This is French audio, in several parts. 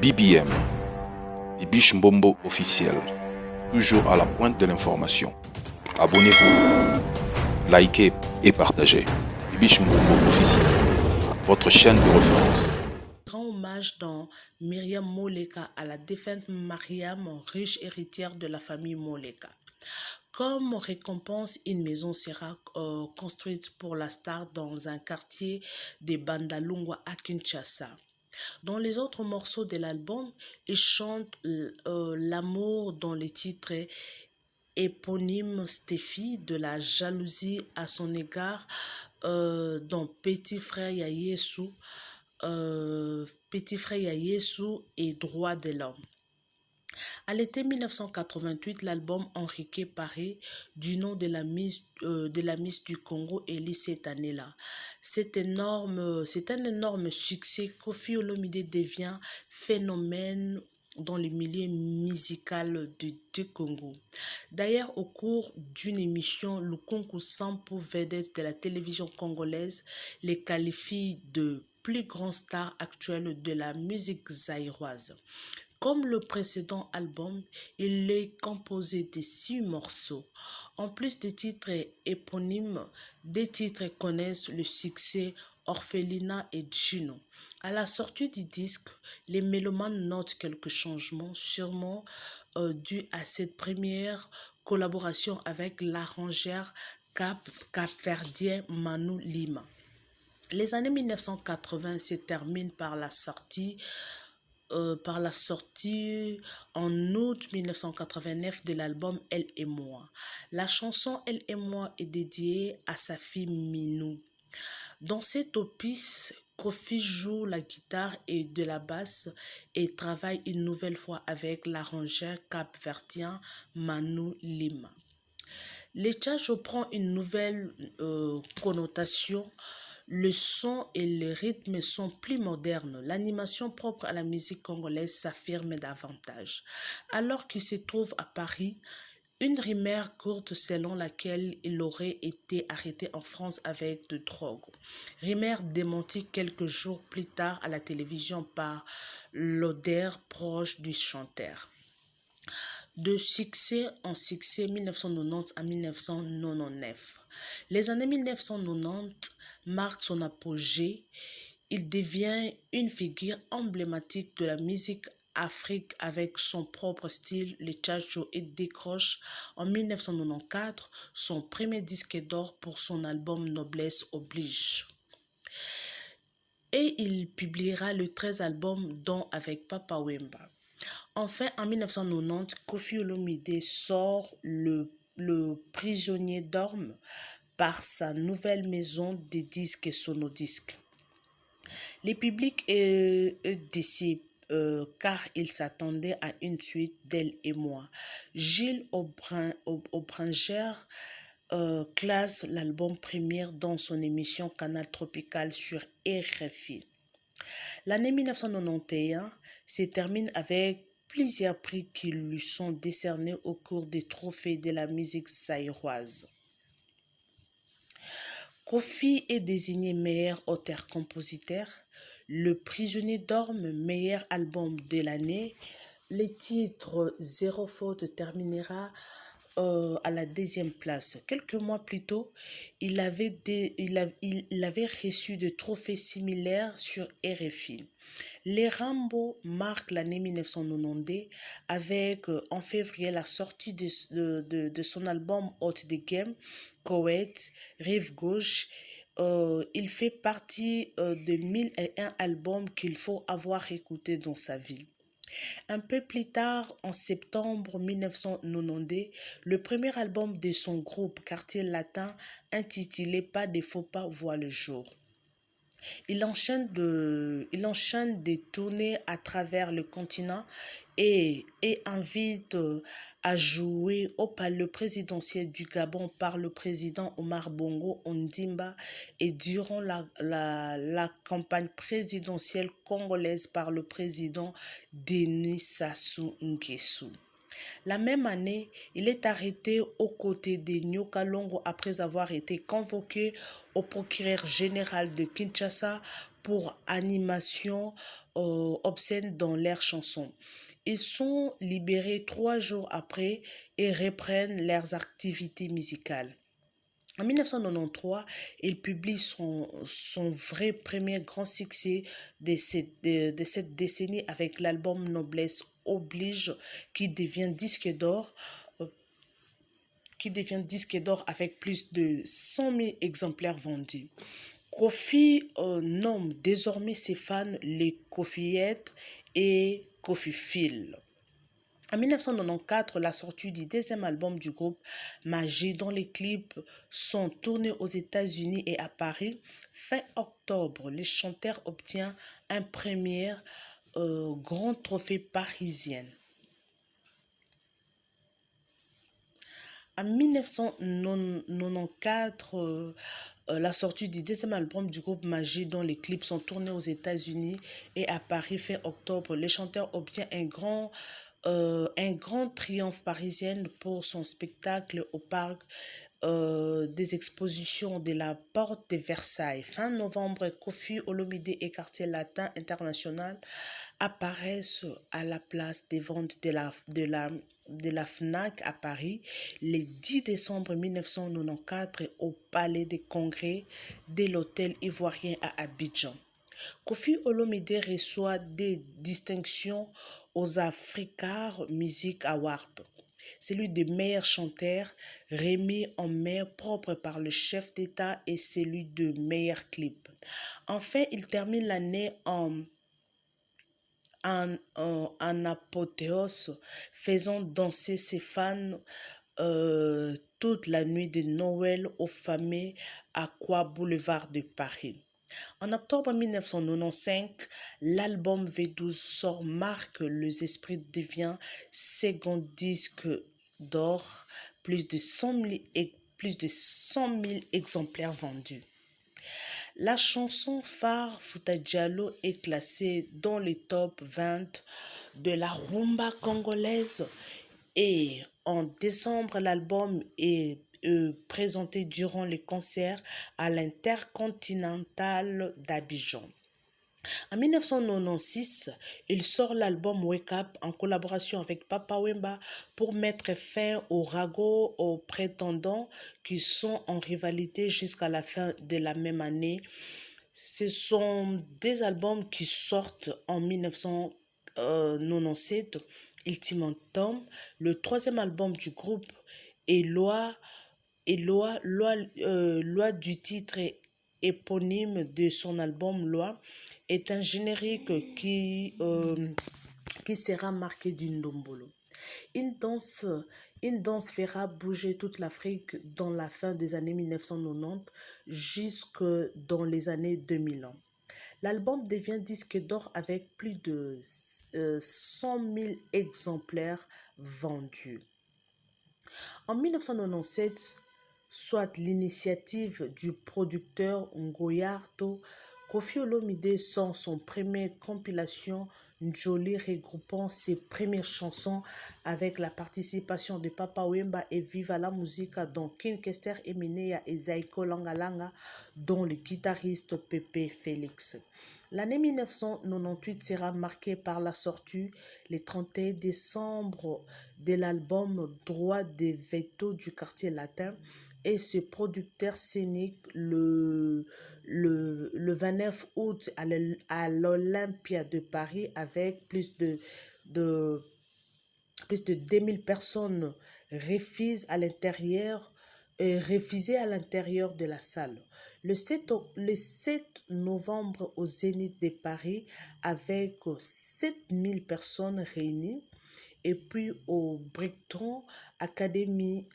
BBM, Bibiche Mbombo officiel, toujours à la pointe de l'information. Abonnez-vous, likez et partagez. Bibiche Mbombo officiel, votre chaîne de référence. Grand hommage dans Myriam Moleka à la défunte Mariam, riche héritière de la famille Moleka. Comme récompense, une maison sera construite pour la star dans un quartier de Bandalungwa à Kinshasa. Dans les autres morceaux de l'album, il chante l'amour dans les titres éponyme Steffi, de la jalousie à son égard dans Petit Frère Yayesu, et Droit de l'homme. À l'été 1988, l'album Enrique Paré, du nom de la Miss du Congo, élit cette année-là. C'est un énorme succès. Koffi Olomide devient phénomène dans le milieu musical du Congo. D'ailleurs, au cours d'une émission, Lukunku Sampo, vedette de la télévision congolaise, les qualifie de plus grands stars actuelles de la musique zaïroise. Comme le précédent album, il est composé de 6 morceaux. En plus des titres éponymes, des titres connaissent le succès Orphelina et Gino. À la sortie du disque, les mélomanes notent quelques changements, sûrement dus à cette première collaboration avec l'arrangeur capverdien Manu Lima. Les années 1980 se terminent par la sortie en août 1989 de l'album Elle et moi. La chanson Elle et moi est dédiée à sa fille Minou. Dans cet opus, Koffi joue la guitare et de la basse et travaille une nouvelle fois avec l'arrangeur capverdien Manu Lima. Les tchacho prend une nouvelle connotation. Le son et le rythme sont plus modernes. L'animation propre à la musique congolaise s'affirme davantage. Alors qu'il se trouve à Paris, une rumeur courte selon laquelle il aurait été arrêté en France avec de drogue. Rumeur démentie quelques jours plus tard à la télévision par l'odeur proche du chanteur. De succès en succès 1990 à 1999. Les années 1990 marquent son apogée. Il devient une figure emblématique de la musique Afrique avec son propre style, le tchacho, et décroche en 1994 son premier disque d'or pour son album Noblesse Oblige. Et il publiera le 13 albums dont avec Papa Wemba. Enfin, en 1990, Koffi Olomide sort le Prisonnier dorme par sa nouvelle maison de disques Sonodisc. Le public est déçu car il s'attendait à une suite d'Elle et moi. Gilles Aubringer classe l'album première dans son émission Canal Tropical sur RFI. L'année 1991 se termine avec plusieurs prix qui lui sont décernés au cours des trophées de la musique zaïroise. Koffi est désigné meilleur auteur-compositeur, Le Prisonnier dorme meilleur album de l'année. Le titre Zéro faute terminera à la 2e place. Quelques mois plus tôt, il avait reçu des trophées similaires sur RFI. Les Rambo marquent l'année 1992 avec en février la sortie de son album Haute de Game, Koweït, Rive Gauche. Il fait partie de 1001 albums qu'il faut avoir écoutés dans sa vie. Un peu plus tard, en septembre 1992, le premier album de son groupe Quartier Latin, intitulé Pas de faux pas, voit le jour. Il enchaîne des tournées à travers le continent et invite à jouer au palais présidentiel du Gabon par le président Omar Bongo Ondimba et durant la campagne présidentielle congolaise par le président Denis Sassou Nguesso. La même année, il est arrêté aux côtés de Nyoka Longo après avoir été convoqué au procureur général de Kinshasa pour animation obscène dans leurs chansons. Ils sont libérés 3 jours après et reprennent leurs activités musicales. En 1993, il publie son vrai premier grand succès de cette décennie avec l'album Noblesse Oblige qui devient disque d'or avec plus de 100 000 exemplaires vendus. Kofi nomme désormais ses fans les Kofiettes et Kofiphiles. En 1994, la sortie du deuxième album du groupe, Magie, dont les clips sont tournés aux États-Unis et à Paris. Fin octobre, le chanteur obtient un premier grand trophée parisien. En 1994, la sortie du deuxième album du groupe Magie, dont les clips sont tournés aux États-Unis et à Paris fin octobre, le chanteur obtient un grand triomphe parisien pour son spectacle au parc des expositions de la Porte de Versailles. Fin novembre, Koffi Olomide et Quartier Latin International apparaissent à la place des ventes de la FNAC à Paris le 10 décembre 1994 au Palais des Congrès de l'Hôtel Ivoirien à Abidjan. Koffi Olomide reçoit des distinctions aux Africa Music Awards, celui de meilleur chanteur remis en main propre par le chef d'État et celui de meilleur clip. Enfin, il termine l'année en apothéose, faisant danser ses fans toute la nuit de Noël au fameux Aqua Boulevard de Paris. En octobre 1995, l'album V12 sort, marque Les Esprits devient second disque d'or, plus de 100 000 exemplaires vendus. La chanson phare Fouta Diallo est classée dans les top 20 de la rumba congolaise et en décembre, l'album est présenté durant les concerts à l'Intercontinental d'Abidjan. En 1996, il sort l'album Wake Up en collaboration avec Papa Wemba pour mettre fin au ragot aux prétendants qui sont en rivalité jusqu'à la fin de la même année. Ce sont des albums qui sortent en 1997. Ultimatum, le troisième album du groupe, et loi du titre éponyme de son album Loi, est un générique qui sera marqué d'une ndombolo. Une danse fera bouger toute l'Afrique dans la fin des années 1990 jusque dans les années 2000. L'album devient disque d'or avec plus de 100 000 exemplaires vendus. En 1997, soit l'initiative du producteur Ngoyarto, Koffi Olomide sort son premier compilation Njoli regroupant ses premières chansons avec la participation de Papa Wemba et Viva la Musica dont King Kester Emineya et Zaiko Langalanga dont le guitariste Pepe Félix. L'année 1998 sera marquée par la sortie le 31 décembre de l'album Droit de veto du Quartier Latin et ce producteur scénique le 29 août à l'Olympia de Paris avec plus de 2000 personnes refusées à l'intérieur de la salle. Le 7 novembre au Zénith de Paris avec 7000 personnes réunies et puis au Brighton Academy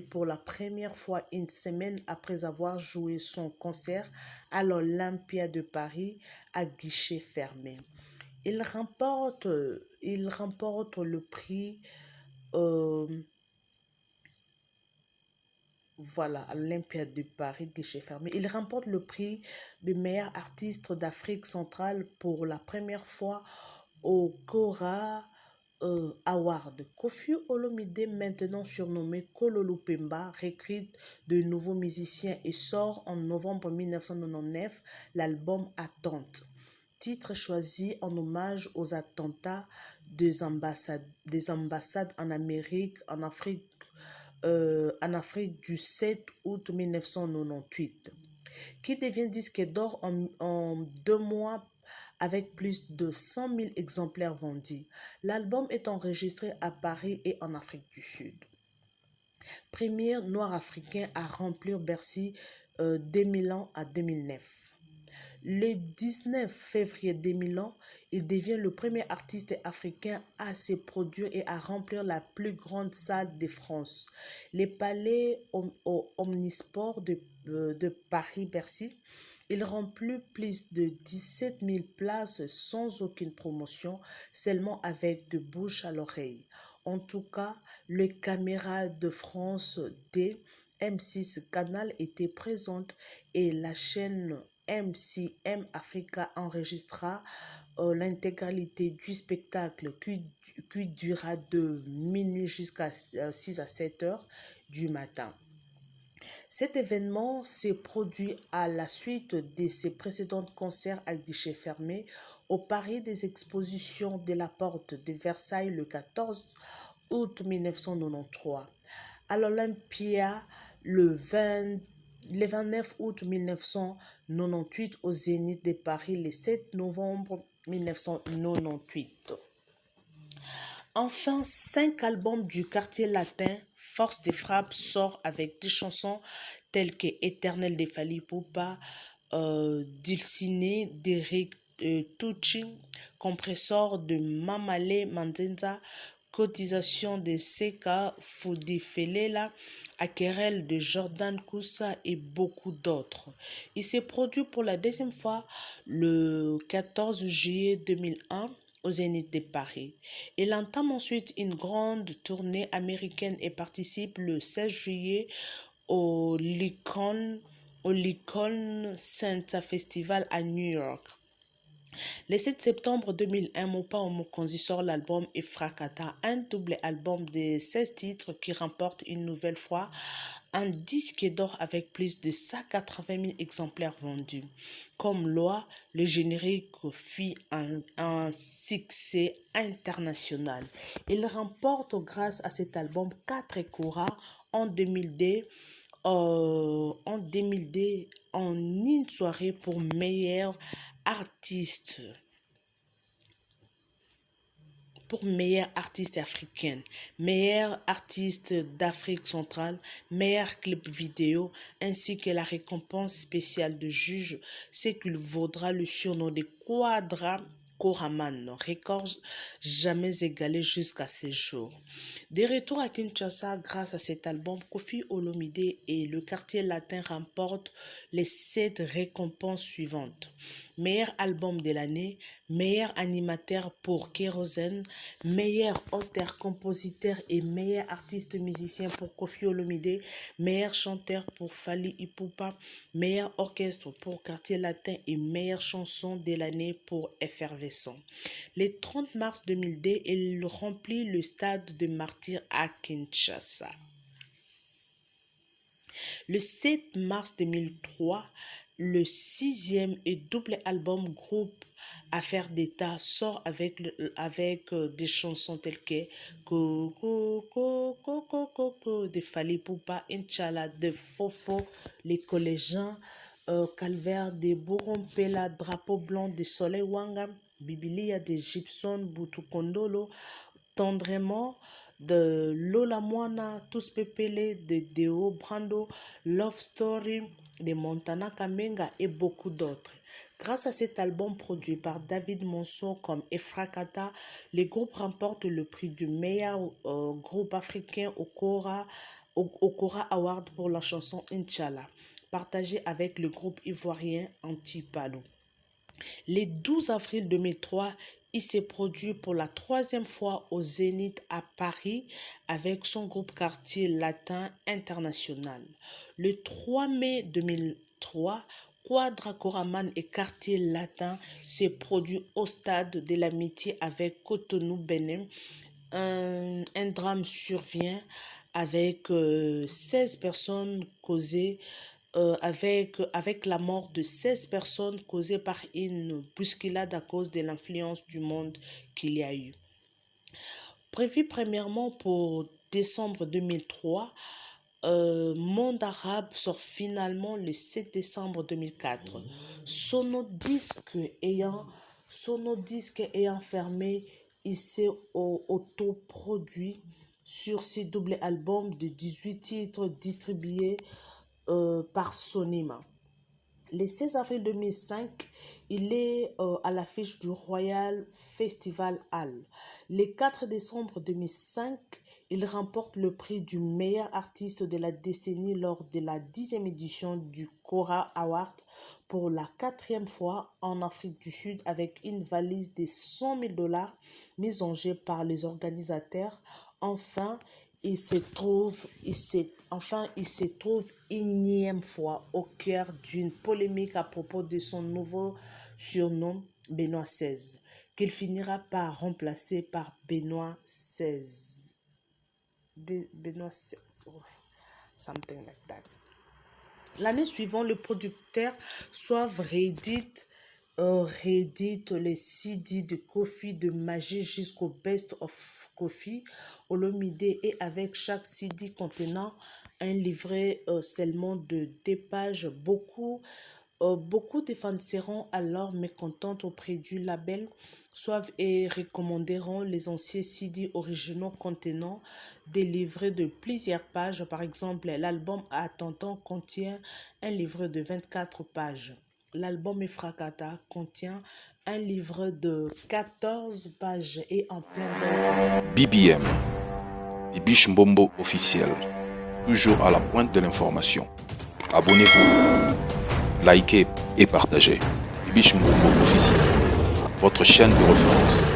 pour la première fois une semaine après avoir joué son concert à l'Olympia de Paris à guichet fermé. Il remporte le prix à l'Olympia de Paris, guichet fermé. Il remporte le prix de meilleur artiste d'Afrique centrale pour la première fois au Cora Award. Koffi Olomide, maintenant surnommé Kololo Pemba, recrute de nouveaux musiciens et sort en novembre 1999 l'album Attente, titre choisi en hommage aux attentats des ambassades en Amérique, en Afrique du 7 août 1998, qui devient disque d'or en 2 mois avec plus de 100 000 exemplaires vendus. L'album est enregistré à Paris et en Afrique du Sud. Premier noir africain à remplir Bercy 2000 ans à 2009. Le 19 février 2001, il devient le premier artiste africain à se produire et à remplir la plus grande salle de France, les palais omnisports de Paris-Bercy. Il remplit plus de 17 000 places sans aucune promotion, seulement avec de bouche à l'oreille. En tout cas, les caméras de France D M6 Canal étaient présentes et la chaîne MCM Africa enregistra l'intégralité du spectacle qui dura de minuit jusqu'à 6 à 7 heures du matin. Cet événement s'est produit à la suite de ses précédents concerts à guichet fermé au Paris des Expositions de la Porte de Versailles le 14 août 1993, à l'Olympia le 29 août 1998, au Zénith de Paris le 7 novembre 1998. Enfin, 5 albums du quartier latin, Force de frappe sort avec des chansons telles que Éternel de Fally Ipupa, Dulcinée d'Eric Tucci, Compressor de Mamale Manzenza, Cotisation de Seka Foudifelela, Aquerelle de Jordan Koussa et beaucoup d'autres. Il s'est produit pour la deuxième fois le 14 juillet 2001 au Zénith de Paris. Il entame ensuite une grande tournée américaine et participe le 16 juillet au Lincoln Center Festival à New York. Le 7 septembre 2001, Mopa Omokonzi sort l'album Efrakata, un double album de 16 titres qui remporte une nouvelle fois un disque d'or avec plus de 180 000 exemplaires vendus. Comme loi, le générique fit un succès international. Il remporte grâce à cet album 4 Ekora en 2002 en une soirée pour meilleur artiste africaine, meilleur artiste d'Afrique centrale, meilleur clip vidéo, ainsi que la récompense spéciale de juge, ce qu'il vaudra le surnom de Quadra Koraman, record jamais égalé jusqu'à ces jours. De retour à Kinshasa, grâce à cet album, Koffi Olomide et le quartier latin remportent les 7 récompenses suivantes. Meilleur album de l'année, meilleur animateur pour Kérosène, meilleur auteur-compositeur et meilleur artiste musicien pour Koffi Olomide, meilleur chanteur pour Fally Ipupa, meilleur orchestre pour Quartier Latin et meilleure chanson de l'année pour Effervescent. Le 30 mars 2002, il remplit le stade de Martyrs à Kinshasa. Le 7 mars 2003, le 6e et double album groupe Affaires d'État sort avec des chansons telles que de Fally Ipupa, Inch'Allah de Fofo, les collégiens, Calvaire de Borompela, Drapeau blanc de Soleil Wanga, Bibilia de Gibson, Butu Kondolo, Tendrement de Lola Moana, Tous Pepele de Deo Brando, Love Story de Montana Kamenga et beaucoup d'autres. Grâce à cet album produit par David Monson comme Efrakata, les groupes remportent le prix du meilleur groupe africain au Kora Award pour la chanson Inch'Allah, partagé avec le groupe ivoirien Antipalo. Le 12 avril 2003, il s'est produit pour la 3e fois au Zénith à Paris avec son groupe Quartier Latin International. Le 3 mai 2003, Quadracoraman et Quartier Latin s'est produit au stade de l'amitié avec Cotonou Bénin. Un drame survient avec 16 personnes causées, avec la mort de 16 personnes causées par une bousculade à cause de l'influence du monde qu'il y a eu. Prévu premièrement pour décembre 2003, Monde Arabe sort finalement le 7 décembre 2004. Sonodisque ayant fermé, il s'est autoproduit sur ses doubles albums de 18 titres distribués par Sonima. Le 16 avril 2005, il est à l'affiche du Royal Festival Hall. Le 4 décembre 2005, il remporte le prix du meilleur artiste de la décennie lors de la 10e édition du Cora Award pour la 4e fois en Afrique du Sud avec une valise de $100,000 mise en jeu par les organisateurs. Enfin, il se trouve énième fois au cœur d'une polémique à propos de son nouveau surnom, Benoît XVI, qu'il finira par remplacer par Benoît XVI. Benoît XVI, something like that. L'année suivante, le producteur Suave réédite les CD de Kofi de Magie jusqu'au Best of Kofi Olomide et avec chaque CD contenant un livret seulement de 2 pages. Beaucoup de fans seront alors mécontents auprès du label Suave et recommanderont les anciens CD originaux contenant des livrets de plusieurs pages. Par exemple, l'album Attentant contient un livret de 24 pages. L'album Efrakata contient un livre de 14 pages et en plein d'autres. BBM, Bibiche Mbombo officiel, toujours à la pointe de l'information. Abonnez-vous, likez et partagez. Bibiche Mbombo officiel, votre chaîne de référence.